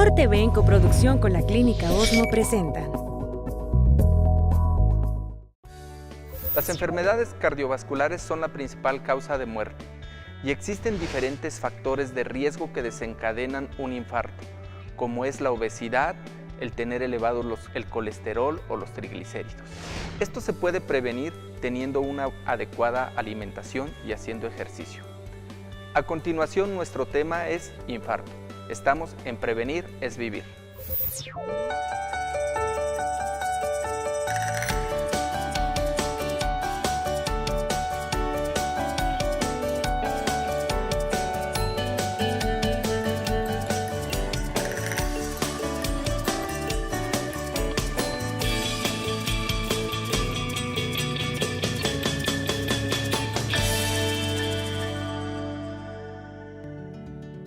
Cor TV en coproducción con la Clínica Osmo presentan. Las enfermedades cardiovasculares son la principal causa de muerte y existen diferentes factores de riesgo que desencadenan un infarto, como es la obesidad, el tener elevado el colesterol o los triglicéridos. Esto se puede prevenir teniendo una adecuada alimentación y haciendo ejercicio. A continuación, nuestro tema es infarto. Estamos en Prevenir es Vivir.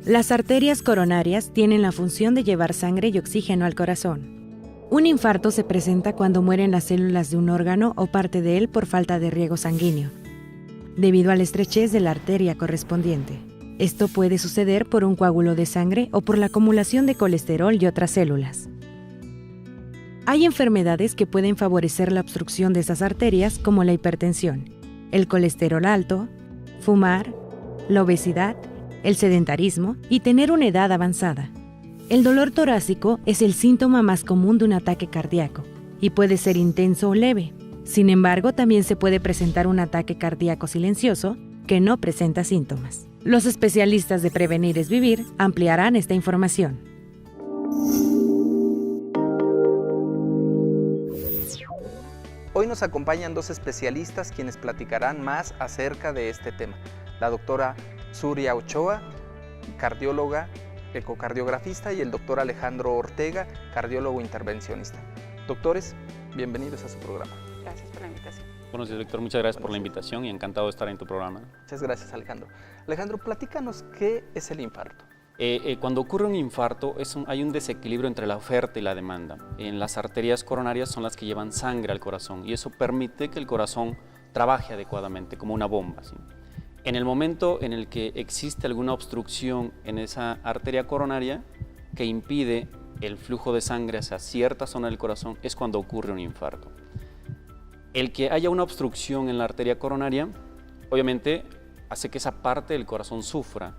Las arterias coronarias tienen la función de llevar sangre y oxígeno al corazón. Un infarto se presenta cuando mueren las células de un órgano o parte de él por falta de riego sanguíneo, debido a la estrechez de la arteria correspondiente. Esto puede suceder por un coágulo de sangre o por la acumulación de colesterol y otras células. Hay enfermedades que pueden favorecer la obstrucción de esas arterias, como la hipertensión, el colesterol alto, fumar, la obesidad, el sedentarismo y tener una edad avanzada. El dolor torácico es el síntoma más común de un ataque cardíaco y puede ser intenso o leve. Sin embargo, también se puede presentar un ataque cardíaco silencioso que no presenta síntomas. Los especialistas de Prevenir es Vivir ampliarán esta información. Hoy nos acompañan dos especialistas quienes platicarán más acerca de este tema. La doctora Zuria Ochoa, cardióloga, ecocardiografista, y el doctor Alejandro Ortega, cardiólogo intervencionista. Doctores, bienvenidos a su programa. Gracias por la invitación. Buenos días, doctor. Muchas gracias por la invitación y encantado de estar en tu programa. Muchas gracias, Alejandro. Alejandro, platícanos qué es el infarto. Cuando ocurre un infarto, hay un desequilibrio entre la oferta y la demanda. En las arterias coronarias son las que llevan sangre al corazón y eso permite que el corazón trabaje adecuadamente, como una bomba, ¿sí? En el momento en el que existe alguna obstrucción en esa arteria coronaria que impide el flujo de sangre hacia cierta zona del corazón, es cuando ocurre un infarto. El que haya una obstrucción en la arteria coronaria, obviamente, hace que esa parte del corazón sufra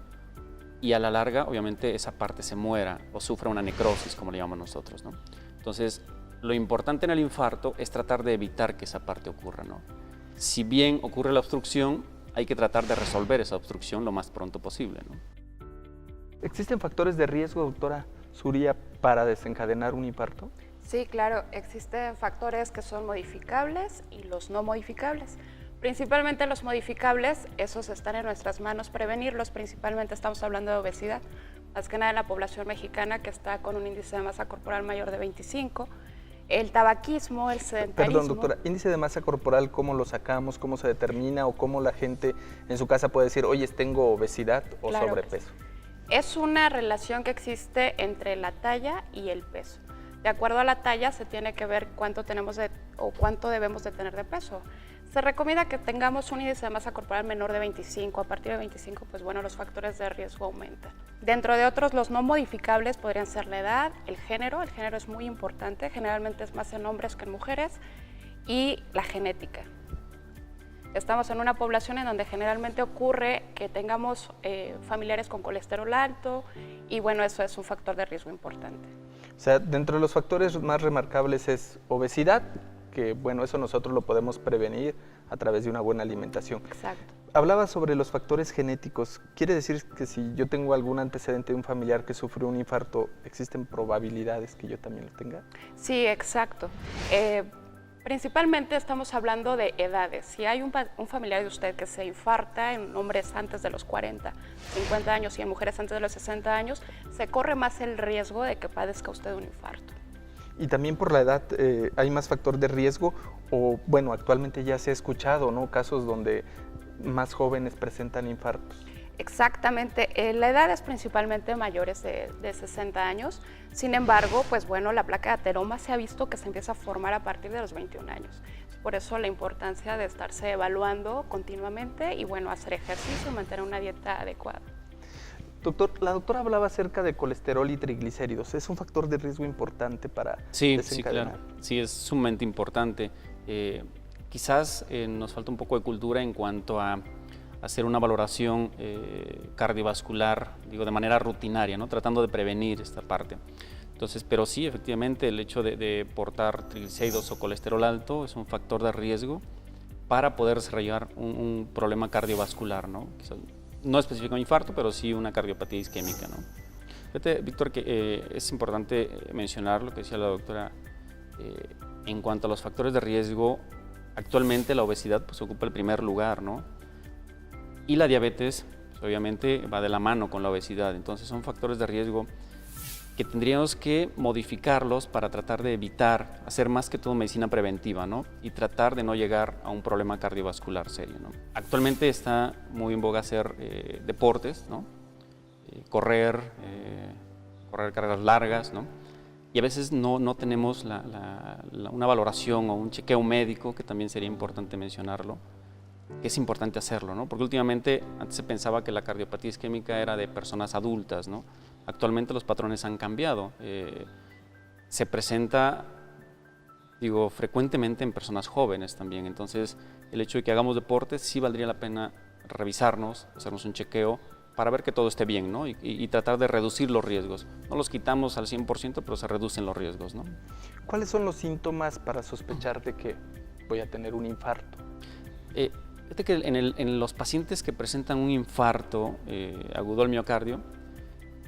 y a la larga, obviamente, esa parte se muera o sufra una necrosis, como le llamamos nosotros, ¿no? Entonces, lo importante en el infarto es tratar de evitar que esa parte ocurra, ¿no? Si bien ocurre la obstrucción, hay que tratar de resolver esa obstrucción lo más pronto posible, ¿no? ¿Existen factores de riesgo, doctora Zuria, para desencadenar un infarto? Sí, claro, existen factores que son modificables y los no modificables. Principalmente los modificables, esos están en nuestras manos prevenirlos. Principalmente estamos hablando de obesidad, más que nada en la población mexicana que está con un índice de masa corporal mayor de 25. El tabaquismo, el sedentarismo. Perdón, doctora, índice de masa corporal, ¿cómo lo sacamos? ¿Cómo se determina? ¿O cómo la gente en su casa puede decir, oye, tengo obesidad o claro, sobrepeso? Es una relación que existe entre la talla y el peso. De acuerdo a la talla se tiene que ver cuánto tenemos o cuánto debemos de tener de peso. Se recomienda que tengamos un índice de masa corporal menor de 25. A partir de 25, pues bueno, los factores de riesgo aumentan. Dentro de otros, los no modificables podrían ser la edad, el género es muy importante, generalmente es más en hombres que en mujeres, y la genética. Estamos en una población en donde generalmente ocurre que tengamos familiares con colesterol alto y bueno, eso es un factor de riesgo importante. O sea, dentro de los factores más remarcables es obesidad, que bueno, eso nosotros lo podemos prevenir a través de una buena alimentación. Exacto. Hablaba sobre los factores genéticos. ¿Quiere decir que si yo tengo algún antecedente de un familiar que sufrió un infarto, existen probabilidades que yo también lo tenga? Sí, exacto. Principalmente estamos hablando de edades. Si hay un familiar de usted que se infarta en hombres antes de los 40, 50 años y en mujeres antes de los 60 años, se corre más el riesgo de que padezca usted un infarto. Y también por la edad, ¿hay más factor de riesgo? O bueno, actualmente ya se ha escuchado, ¿no?, casos donde más jóvenes presentan infartos. Exactamente, la edad es principalmente mayores de 60 años, sin embargo, pues bueno, la placa de ateroma se ha visto que se empieza a formar a partir de los 21 años. Por eso la importancia de estarse evaluando continuamente y bueno, hacer ejercicio y mantener una dieta adecuada. Doctor, la doctora hablaba acerca de colesterol y triglicéridos. ¿Es un factor de riesgo importante para Sí, desencadenar? claro. Sí, es sumamente importante. Quizás nos falta un poco de cultura en cuanto a hacer una valoración cardiovascular, digo, de manera rutinaria, ¿no? Tratando de prevenir esta parte. Entonces, pero sí, efectivamente, el hecho de portar triglicéridos o colesterol alto es un factor de riesgo para poder desarrollar un problema cardiovascular, ¿no? Quizás no específico un infarto, pero sí una cardiopatía isquémica, ¿no? Fíjate, Víctor, que es importante mencionar lo que decía la doctora en cuanto a los factores de riesgo. Actualmente la obesidad pues ocupa el primer lugar, ¿no? Y la diabetes, pues, obviamente, va de la mano con la obesidad. Entonces son factores de riesgo que tendríamos que modificarlos para tratar de evitar, hacer más que todo medicina preventiva, ¿no? Y tratar de no llegar a un problema cardiovascular serio, ¿no? Actualmente está muy en boga hacer deportes, ¿no? Correr carreras largas, ¿no? Y a veces no tenemos una valoración o un chequeo médico, que también sería importante mencionarlo, que es importante hacerlo, ¿no? Porque últimamente antes se pensaba que la cardiopatía isquémica era de personas adultas, ¿no? Actualmente los patrones han cambiado. Se presenta, digo, frecuentemente en personas jóvenes también. Entonces, el hecho de que hagamos deporte sí valdría la pena revisarnos, hacernos un chequeo para ver que todo esté bien, ¿no? Y tratar de reducir los riesgos. No los quitamos al 100%, pero se reducen los riesgos, ¿no? ¿Cuáles son los síntomas para sospechar de que voy a tener un infarto? Fíjate que en los pacientes que presentan un infarto agudo al miocardio,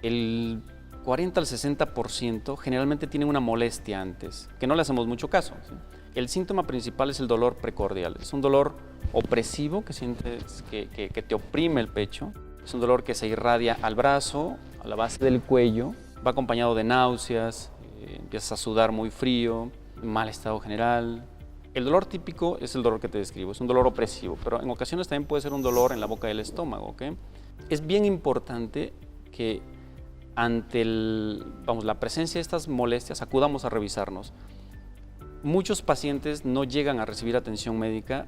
el 40 al 60% generalmente tienen una molestia antes, que no le hacemos mucho caso, ¿sí? El síntoma principal es el dolor precordial. Es un dolor opresivo que sientes que te oprime el pecho. Es un dolor que se irradia al brazo, a la base del cuello. Va acompañado de náuseas, empiezas a sudar muy frío, mal estado general. El dolor típico es el dolor que te describo, es un dolor opresivo, pero en ocasiones también puede ser un dolor en la boca del estómago, ¿ok? Es bien importante que ante la presencia de estas molestias acudamos a revisarnos. Muchos pacientes no llegan a recibir atención médica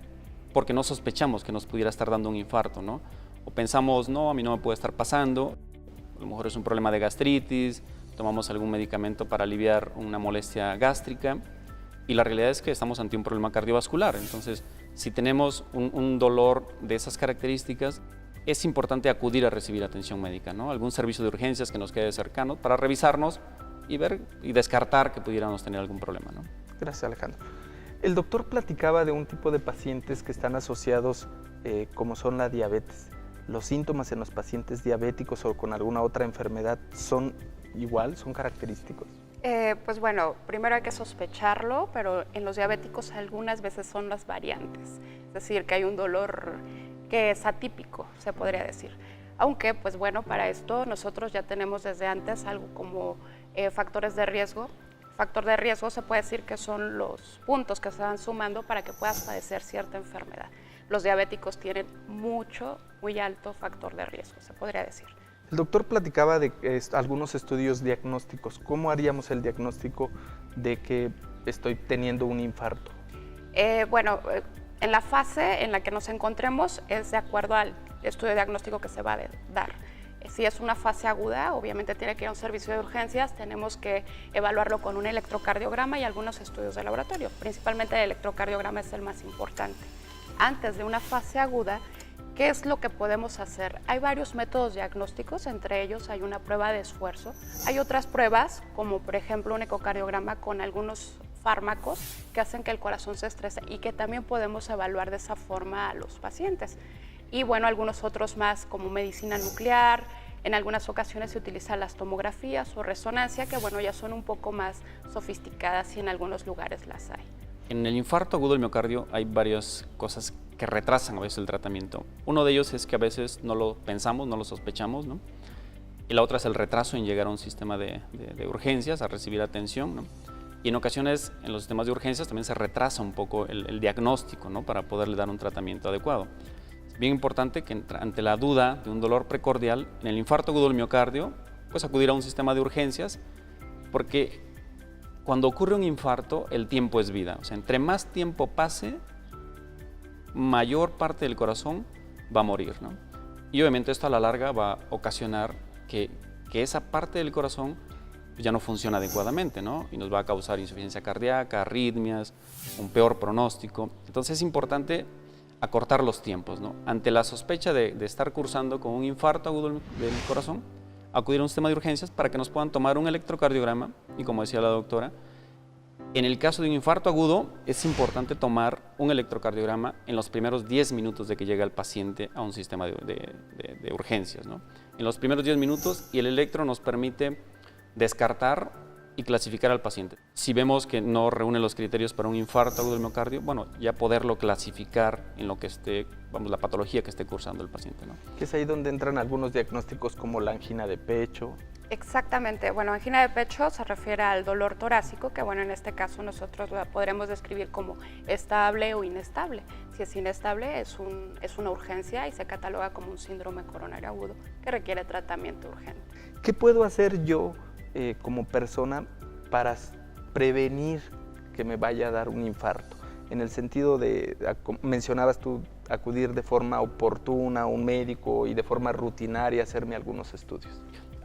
porque no sospechamos que nos pudiera estar dando un infarto, ¿no? O pensamos, no, a mí no me puede estar pasando, a lo mejor es un problema de gastritis, tomamos algún medicamento para aliviar una molestia gástrica, y la realidad es que estamos ante un problema cardiovascular. Entonces, si tenemos un dolor de esas características, es importante acudir a recibir atención médica, ¿no? Algún servicio de urgencias que nos quede cercano para revisarnos y ver y descartar que pudiéramos tener algún problema, ¿no? Gracias, Alejandro. El doctor platicaba de un tipo de pacientes que están asociados como son la diabetes. ¿Los síntomas en los pacientes diabéticos o con alguna otra enfermedad son igual, son característicos? Pues bueno, primero hay que sospecharlo, pero en los diabéticos algunas veces son las variantes. Es decir, que hay un dolor que es atípico, se podría decir. Aunque, pues bueno, para esto nosotros ya tenemos desde antes algo como factores de riesgo. Factor de riesgo se puede decir que son los puntos que se van sumando para que puedas padecer cierta enfermedad. Los diabéticos tienen muy alto factor de riesgo, se podría decir. El doctor platicaba de algunos estudios diagnósticos. ¿Cómo haríamos el diagnóstico de que estoy teniendo un infarto? Bueno, en la fase en la que nos encontremos es de acuerdo al estudio diagnóstico que se va a dar. Si es una fase aguda, obviamente tiene que ir a un servicio de urgencias, tenemos que evaluarlo con un electrocardiograma y algunos estudios de laboratorio. Principalmente el electrocardiograma es el más importante. Antes de una fase aguda, ¿qué es lo que podemos hacer? Hay varios métodos diagnósticos, entre ellos hay una prueba de esfuerzo. Hay otras pruebas, como por ejemplo un ecocardiograma con algunos fármacos que hacen que el corazón se estrese y que también podemos evaluar de esa forma a los pacientes. Y bueno, algunos otros más como medicina nuclear, en algunas ocasiones se utilizan las tomografías o resonancia, que bueno, ya son un poco más sofisticadas y en algunos lugares las hay. En el infarto agudo del miocardio hay varias cosas que retrasan a veces el tratamiento. Uno de ellos es que a veces no lo pensamos, no lo sospechamos, ¿no? Y la otra es el retraso en llegar a un sistema de urgencias, a recibir atención, ¿no? Y en ocasiones en los sistemas de urgencias también se retrasa un poco el diagnóstico, ¿no? Para poderle dar un tratamiento adecuado. Es bien importante que ante la duda de un dolor precordial, en el infarto agudo del miocardio, pues acudir a un sistema de urgencias, porque cuando ocurre un infarto, el tiempo es vida. O sea, entre más tiempo pase, mayor parte del corazón va a morir, ¿no? Y obviamente esto a la larga va a ocasionar que esa parte del corazón pues, ya no funciona adecuadamente, ¿no? Y nos va a causar insuficiencia cardíaca, arritmias, un peor pronóstico. Entonces es importante acortar los tiempos, ¿no? Ante la sospecha de estar cursando con un infarto agudo del corazón, acudir a un sistema de urgencias para que nos puedan tomar un electrocardiograma y, como decía la doctora, en el caso de un infarto agudo es importante tomar un electrocardiograma en los primeros 10 minutos de que llega el paciente a un sistema de urgencias, ¿no? En los primeros 10 minutos, y el electro nos permite descartar y clasificar al paciente. Si vemos que no reúne los criterios para un infarto agudo del miocardio, bueno, ya poderlo clasificar en lo que esté, vamos, la patología que esté cursando el paciente, ¿no? Que es ahí donde entran algunos diagnósticos como la angina de pecho. Exactamente. Bueno, angina de pecho se refiere al dolor torácico, que bueno, en este caso nosotros la podremos describir como estable o inestable. Si es inestable, es una urgencia y se cataloga como un síndrome coronario agudo que requiere tratamiento urgente. ¿Qué puedo hacer yo como persona para prevenir que me vaya a dar un infarto? En el sentido de, mencionabas tú, acudir de forma oportuna a un médico y de forma rutinaria hacerme algunos estudios.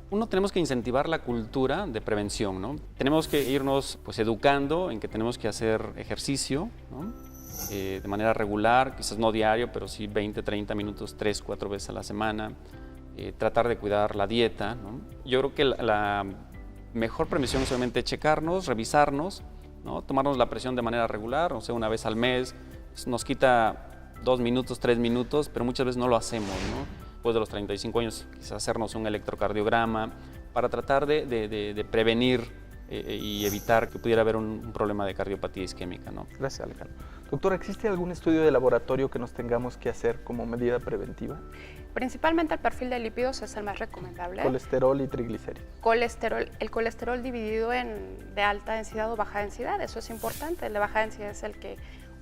Uno, tenemos que incentivar la cultura de prevención, ¿no? Tenemos que irnos pues, educando en que tenemos que hacer ejercicio, ¿no? De manera regular, quizás no diario, pero sí 20, 30 minutos, 3, 4 veces a la semana. Tratar de cuidar la dieta, ¿no? Yo creo que la mejor prevención es obviamente checarnos, revisarnos, ¿no? Tomarnos la presión de manera regular, o sea, una vez al mes. Nos quita 2 minutos, 3 minutos, pero muchas veces no lo hacemos, ¿no? Después de los 35 años, quizás hacernos un electrocardiograma para tratar de prevenir y evitar que pudiera haber un problema de cardiopatía isquémica, ¿no? Gracias, Alejandro. Doctora, ¿existe algún estudio de laboratorio que nos tengamos que hacer como medida preventiva? Principalmente el perfil de lípidos es el más recomendable. Colesterol y triglicéridos. El colesterol dividido en de alta densidad o baja densidad, eso es importante. El de baja densidad es el que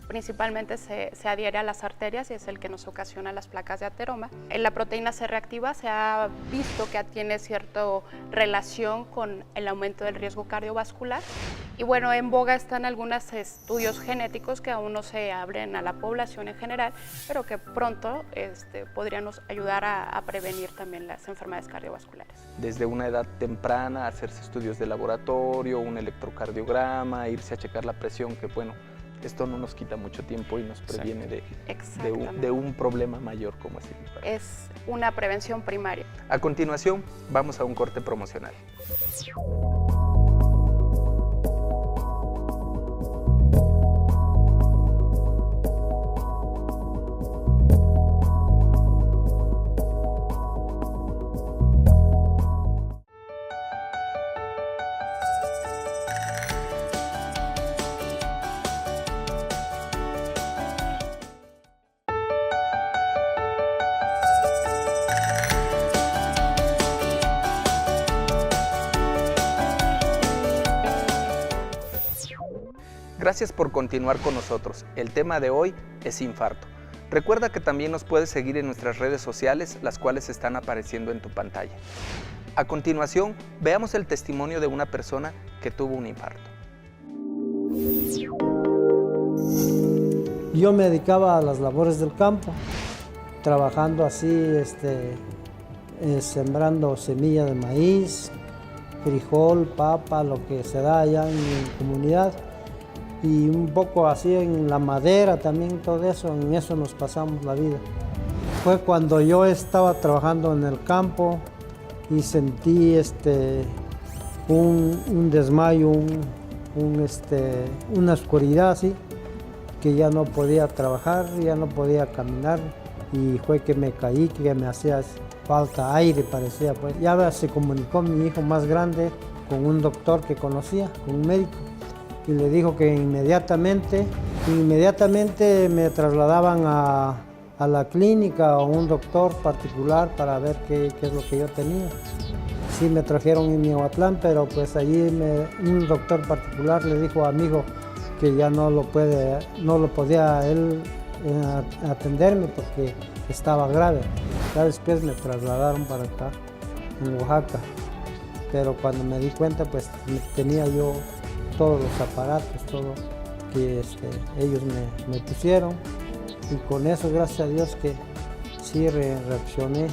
principalmente se adhiere a las arterias y es el que nos ocasiona las placas de ateroma. En la proteína C reactiva se ha visto que tiene cierta relación con el aumento del riesgo cardiovascular y bueno, en boga están algunos estudios genéticos que aún no se abren a la población en general, pero que pronto podrían nos ayudar a prevenir también las enfermedades cardiovasculares. Desde una edad temprana, hacerse estudios de laboratorio, un electrocardiograma, irse a checar la presión, que bueno, esto no nos quita mucho tiempo y nos previene de un problema mayor como es el infarto. Es una prevención primaria. A continuación, vamos a un corte promocional. Gracias por continuar con nosotros. El tema de hoy es infarto. Recuerda que también nos puedes seguir en nuestras redes sociales, las cuales están apareciendo en tu pantalla. A continuación, veamos el testimonio de una persona que tuvo un infarto. Yo me dedicaba a las labores del campo, trabajando así, sembrando semilla de maíz, frijol, papa, lo que se da allá en mi comunidad. Y un poco así en la madera también, todo eso, en eso nos pasamos la vida. Fue cuando yo estaba trabajando en el campo y sentí un desmayo, una oscuridad así, que ya no podía trabajar, ya no podía caminar y fue que me caí, que me hacía falta aire, parecía. Pues ya se comunicó mi hijo más grande con un doctor que conocía, con un médico. Y le dijo que inmediatamente me trasladaban a la clínica o a un doctor particular para ver qué es lo que yo tenía. Sí me trajeron en Miahuatlán, pero pues allí un doctor particular le dijo a mi hijo que ya no lo podía él atenderme porque estaba grave. Ya después me trasladaron para acá, en Oaxaca. Pero cuando me di cuenta, pues tenía yo todos los aparatos, todo que ellos me pusieron y con eso, gracias a Dios, que sí reaccioné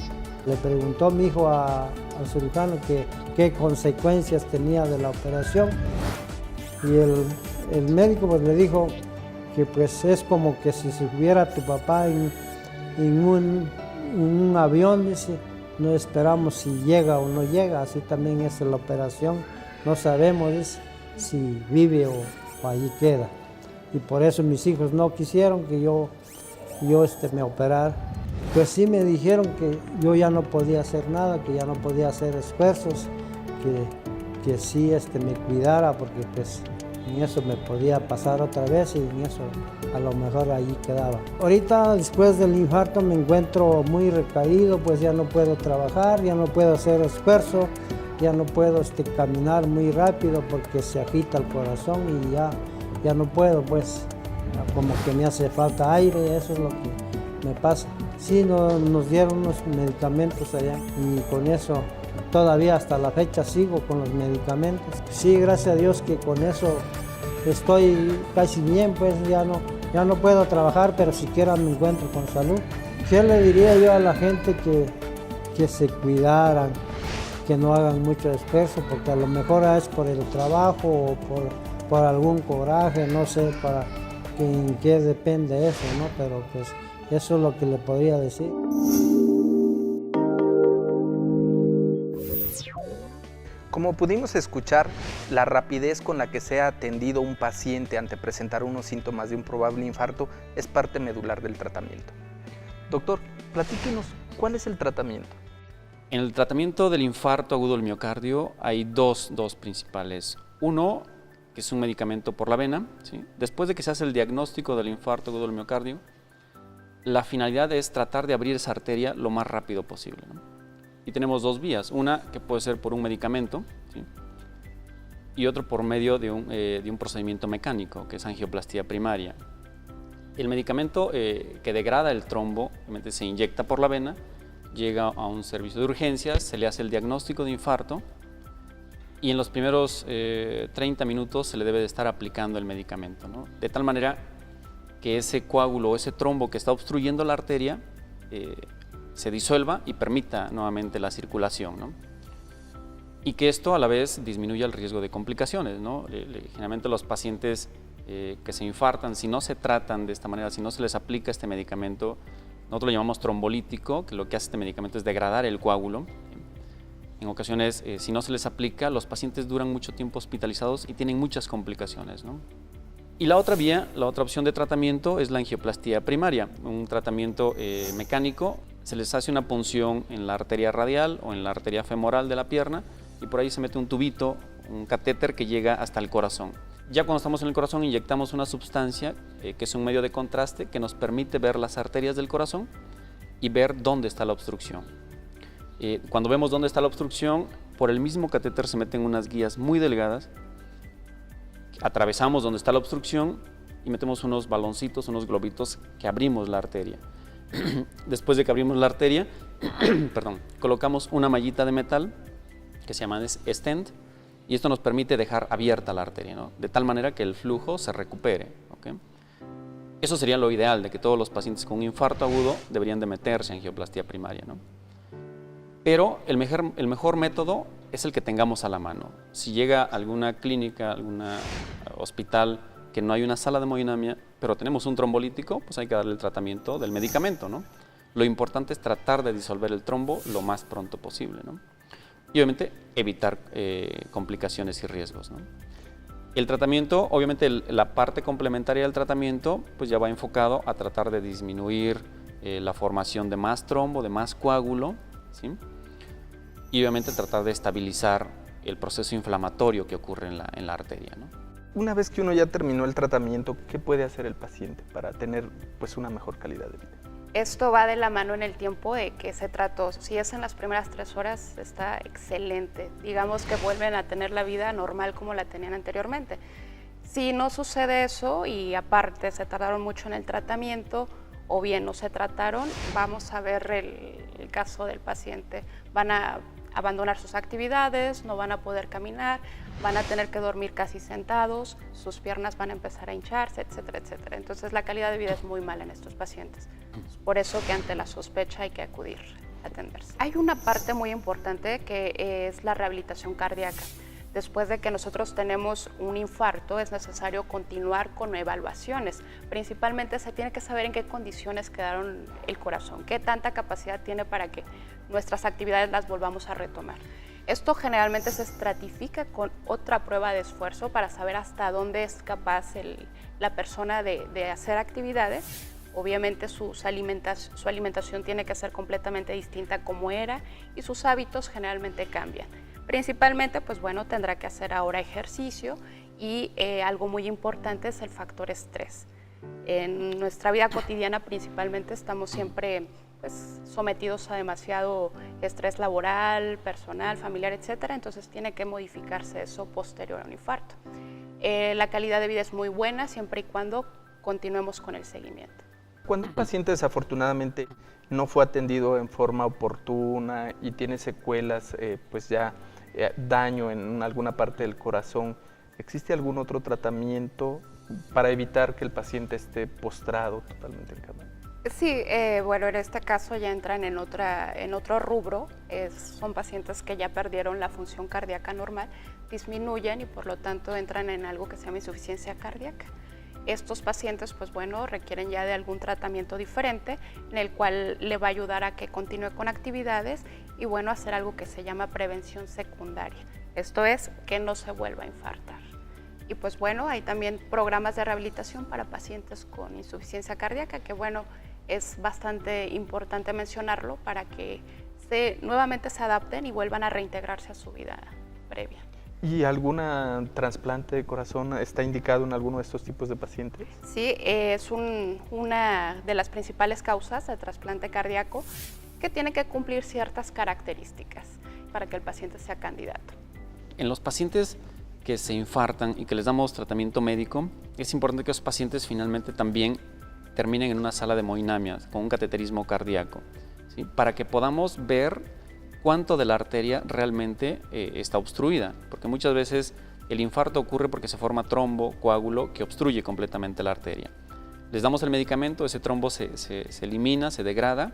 Le preguntó mi hijo al cirujano qué consecuencias tenía de la operación y el médico pues le dijo que pues es como que si estuviera tu papá en un avión, dice, no esperamos si llega o no llega, así también es la operación, no sabemos, dice, si vive o allí queda. Y por eso mis hijos no quisieron que yo me operara. Pues sí me dijeron que yo ya no podía hacer nada, que ya no podía hacer esfuerzos, que sí me cuidara porque pues en eso me podía pasar otra vez y en eso a lo mejor allí quedaba. Ahorita después del infarto me encuentro muy recaído, pues ya no puedo trabajar, ya no puedo hacer esfuerzo, ya no puedo caminar muy rápido porque se agita el corazón y ya no puedo, pues como que me hace falta aire, eso es lo que me pasa. Sí, nos dieron unos medicamentos allá y con eso todavía hasta la fecha sigo con los medicamentos. Sí, gracias a Dios que con eso estoy casi bien, pues ya no puedo trabajar, pero siquiera me encuentro con salud. ¿Qué le diría yo a la gente que se cuidaran, que no hagan mucho esfuerzo, porque a lo mejor es por el trabajo o por algún coraje, no sé en qué depende eso, ¿no? Pero pues eso es lo que le podría decir. Como pudimos escuchar, la rapidez con la que se ha atendido un paciente ante presentar unos síntomas de un probable infarto es parte medular del tratamiento. Doctor, platíquenos, ¿cuál es el tratamiento? En el tratamiento del infarto agudo del miocardio hay dos principales. Uno, que es un medicamento por la vena, ¿sí? Después de que se hace el diagnóstico del infarto agudo del miocardio, la finalidad es tratar de abrir esa arteria lo más rápido posible, ¿no? Y tenemos dos vías, una que puede ser por un medicamento, ¿sí? Y otro por medio de un procedimiento mecánico, que es angioplastía primaria. El medicamento que degrada el trombo, obviamente se inyecta por la vena, llega a un servicio de urgencias, se le hace el diagnóstico de infarto y en los primeros 30 minutos se le debe de estar aplicando el medicamento, ¿no? De tal manera que ese coágulo, ese trombo que está obstruyendo la arteria se disuelva y permita nuevamente la circulación, ¿no? Y que esto a la vez disminuya el riesgo de complicaciones, ¿no? Generalmente los pacientes que se infartan, si no se tratan de esta manera, si no se les aplica este medicamento, nosotros lo llamamos trombolítico, que lo que hace este medicamento es degradar el coágulo. En ocasiones, si no se les aplica, los pacientes duran mucho tiempo hospitalizados y tienen muchas complicaciones, ¿no? Y la otra vía, la otra opción de tratamiento es la angioplastía primaria, un tratamiento mecánico. Se les hace una punción en la arteria radial o en la arteria femoral de la pierna y por ahí se mete un tubito, un catéter que llega hasta el corazón. Ya cuando estamos en el corazón inyectamos una sustancia que es un medio de contraste que nos permite ver las arterias del corazón y ver dónde está la obstrucción. Cuando vemos dónde está la obstrucción, por el mismo catéter se meten unas guías muy delgadas, atravesamos donde está la obstrucción y metemos unos baloncitos, unos globitos que abrimos la arteria. Después de que abrimos la arteria, colocamos una mallita de metal que se llama stent y esto nos permite dejar abierta la arteria, ¿no? De tal manera que el flujo se recupere, ¿okay? Eso sería lo ideal, de que todos los pacientes con un infarto agudo deberían de meterse en angioplastía primaria, ¿no? Pero el mejor método es el que tengamos a la mano. Si llega a alguna clínica, algún hospital que no hay una sala de hemodinamia, pero tenemos un trombolítico, pues hay que darle el tratamiento del medicamento, ¿no? Lo importante es tratar de disolver el trombo lo más pronto posible, ¿no? Y obviamente evitar complicaciones y riesgos, ¿no? El tratamiento, obviamente la parte complementaria del tratamiento, pues ya va enfocado a tratar de disminuir la formación de más trombo, de más coágulo, ¿sí? Y obviamente tratar de estabilizar el proceso inflamatorio que ocurre en la arteria, ¿no? Una vez que uno ya terminó el tratamiento, ¿qué puede hacer el paciente para tener pues una mejor calidad de vida? Esto va de la mano en el tiempo de que se trató. Si es en las primeras 3 horas, está excelente. Digamos que vuelven a tener la vida normal como la tenían anteriormente. Si no sucede eso y aparte se tardaron mucho en el tratamiento o bien no se trataron, vamos a ver el caso del paciente. Van a abandonar sus actividades, no van a poder caminar, van a tener que dormir casi sentados, sus piernas van a empezar a hincharse, etcétera, etcétera. Entonces la calidad de vida es muy mala en estos pacientes. Por eso que ante la sospecha hay que acudir. atenderse. Hay una parte muy importante que es la rehabilitación cardíaca. Después de que nosotros tenemos un infarto, es necesario continuar con evaluaciones. Principalmente se tiene que saber en qué condiciones quedaron el corazón, qué tanta capacidad tiene para que nuestras actividades las volvamos a retomar. Esto generalmente se estratifica con otra prueba de esfuerzo para saber hasta dónde es capaz la persona de hacer actividades. Obviamente su alimentación tiene que ser completamente distinta a como era y sus hábitos generalmente cambian. Principalmente, pues bueno, tendrá que hacer ahora ejercicio y algo muy importante es el factor estrés. En nuestra vida cotidiana principalmente estamos siempre pues, sometidos a demasiado estrés laboral, personal, familiar, etcétera, entonces tiene que modificarse eso posterior a un infarto. La calidad de vida es muy buena siempre y cuando continuemos con el seguimiento. Cuando un paciente desafortunadamente no fue atendido en forma oportuna y tiene secuelas, pues ya daño en alguna parte del corazón, ¿existe algún otro tratamiento para evitar que el paciente esté postrado totalmente en cama? Sí, bueno, en este caso ya entran en otro rubro, son pacientes que ya perdieron la función cardíaca normal, disminuyen y por lo tanto entran en algo que se llama insuficiencia cardíaca. Estos pacientes, pues bueno, requieren ya de algún tratamiento diferente en el cual le va a ayudar a que continúe con actividades y bueno, hacer algo que se llama prevención secundaria. Esto es que no se vuelva a infartar. Y pues bueno, hay también programas de rehabilitación para pacientes con insuficiencia cardíaca, que bueno, es bastante importante mencionarlo para que nuevamente se adapten y vuelvan a reintegrarse a su vida previa. ¿Y algún trasplante de corazón está indicado en alguno de estos tipos de pacientes? Sí, es una de las principales causas de trasplante cardíaco que tiene que cumplir ciertas características para que el paciente sea candidato. En los pacientes que se infartan y que les damos tratamiento médico, es importante que los pacientes finalmente también terminen en una sala de hemodinamia con un cateterismo cardíaco, ¿sí? Para que podamos ver cuánto de la arteria realmente está obstruida, porque muchas veces el infarto ocurre porque se forma trombo, coágulo, que obstruye completamente la arteria. Les damos el medicamento, ese trombo se elimina, se degrada,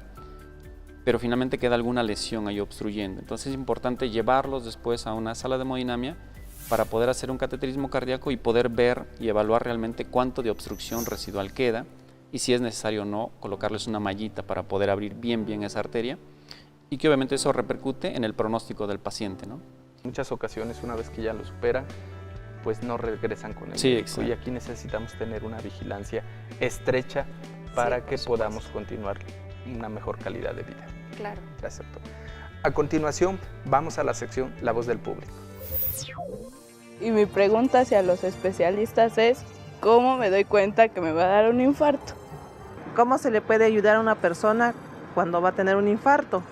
pero finalmente queda alguna lesión ahí obstruyendo. Entonces es importante llevarlos después a una sala de hemodinamia para poder hacer un cateterismo cardíaco y poder ver y evaluar realmente cuánto de obstrucción residual queda y si es necesario o no colocarles una mallita para poder abrir bien esa arteria y que obviamente eso repercute en el pronóstico del paciente, ¿no? Muchas ocasiones, una vez que ya lo superan, pues no regresan con el Sí, médico. exacto. Y aquí necesitamos tener una vigilancia estrecha para que podamos continuar una mejor calidad de vida. Claro. Gracias, doctor. A continuación, vamos a la sección La Voz del Público. Y mi pregunta hacia los especialistas es, ¿cómo me doy cuenta que me va a dar un infarto? ¿Cómo se le puede ayudar a una persona cuando va a tener un infarto?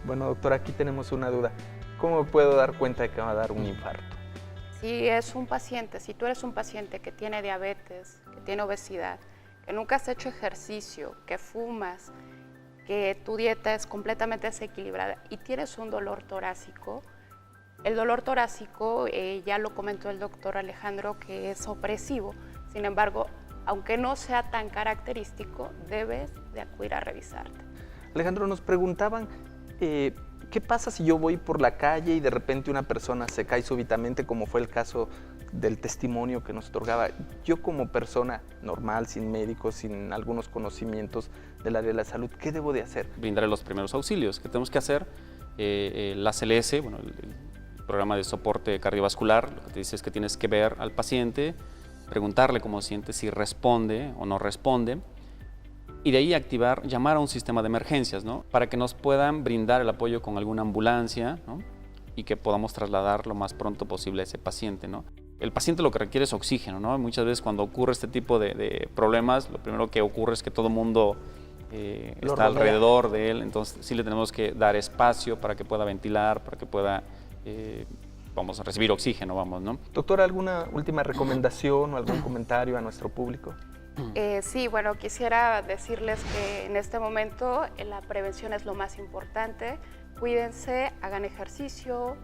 Bueno, doctor, aquí tenemos una duda. ¿Cómo me puedo dar cuenta de que va a dar un infarto? Si tú eres un paciente que tiene diabetes, que tiene obesidad, que nunca has hecho ejercicio, que fumas, que tu dieta es completamente desequilibrada y tienes un dolor torácico, el dolor torácico, ya lo comentó el doctor Alejandro, que es opresivo. Sin embargo, aunque no sea tan característico, debes de acudir a revisarte. Alejandro, nos preguntaban, ¿qué pasa si yo voy por la calle y de repente una persona se cae súbitamente, como fue el caso del testimonio que nos otorgaba? Yo como persona normal, sin médico, sin algunos conocimientos del área de la salud, ¿qué debo de hacer? Brindarle los primeros auxilios. ¿Qué tenemos que hacer? La CLS, bueno, el programa de soporte cardiovascular, lo que te dice es que tienes que ver al paciente, preguntarle cómo siente, si responde o no responde, y de ahí llamar a un sistema de emergencias, ¿no? Para que nos puedan brindar el apoyo con alguna ambulancia, ¿no? Y que podamos trasladar lo más pronto posible a ese paciente, ¿no? El paciente lo que requiere es oxígeno, ¿no? Muchas veces cuando ocurre este tipo de problemas, lo primero que ocurre es que todo el mundo está alrededor de él, entonces sí le tenemos que dar espacio para que pueda ventilar, para que pueda vamos a recibir oxígeno, ¿no? Doctora, ¿alguna última recomendación o algún comentario a nuestro público? Sí, bueno, quisiera decirles que en este momento la prevención es lo más importante. Cuídense, hagan ejercicio,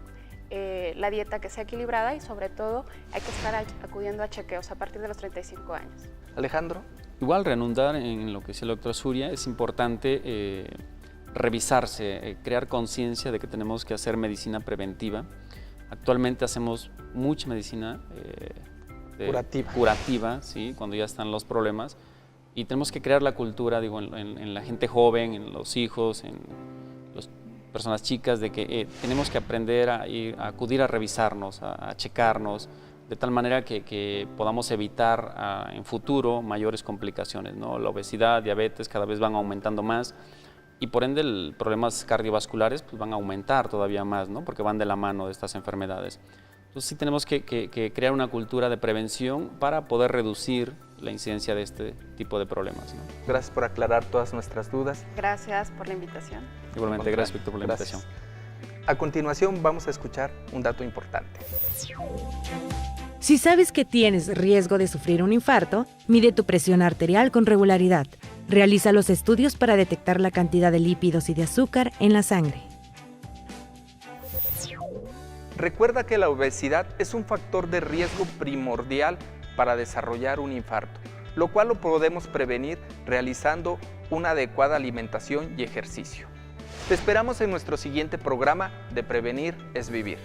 la dieta que sea equilibrada y sobre todo hay que estar acudiendo a chequeos a partir de los 35 años. Alejandro. Igual reanudar en lo que decía el doctor Suria, es importante revisarse, crear conciencia de que tenemos que hacer medicina preventiva. Actualmente hacemos mucha medicina curativa, ¿sí? Cuando ya están los problemas, y tenemos que crear la cultura, digo, en la gente joven, en los hijos, en las personas chicas, de que tenemos que aprender a acudir a revisarnos, a checarnos, de tal manera que podamos evitar en futuro mayores complicaciones, ¿no? La obesidad, diabetes cada vez van aumentando más, y por ende los problemas cardiovasculares pues, van a aumentar todavía más, ¿no? Porque van de la mano de estas enfermedades. Entonces sí tenemos que crear una cultura de prevención para poder reducir la incidencia de este tipo de problemas, ¿no? Gracias por aclarar todas nuestras dudas. Gracias por la invitación. Igualmente, gracias Víctor por la invitación. A continuación vamos a escuchar un dato importante. Si sabes que tienes riesgo de sufrir un infarto, mide tu presión arterial con regularidad. Realiza los estudios para detectar la cantidad de lípidos y de azúcar en la sangre. Recuerda que la obesidad es un factor de riesgo primordial para desarrollar un infarto, lo cual lo podemos prevenir realizando una adecuada alimentación y ejercicio. Te esperamos en nuestro siguiente programa de Prevenir es Vivir.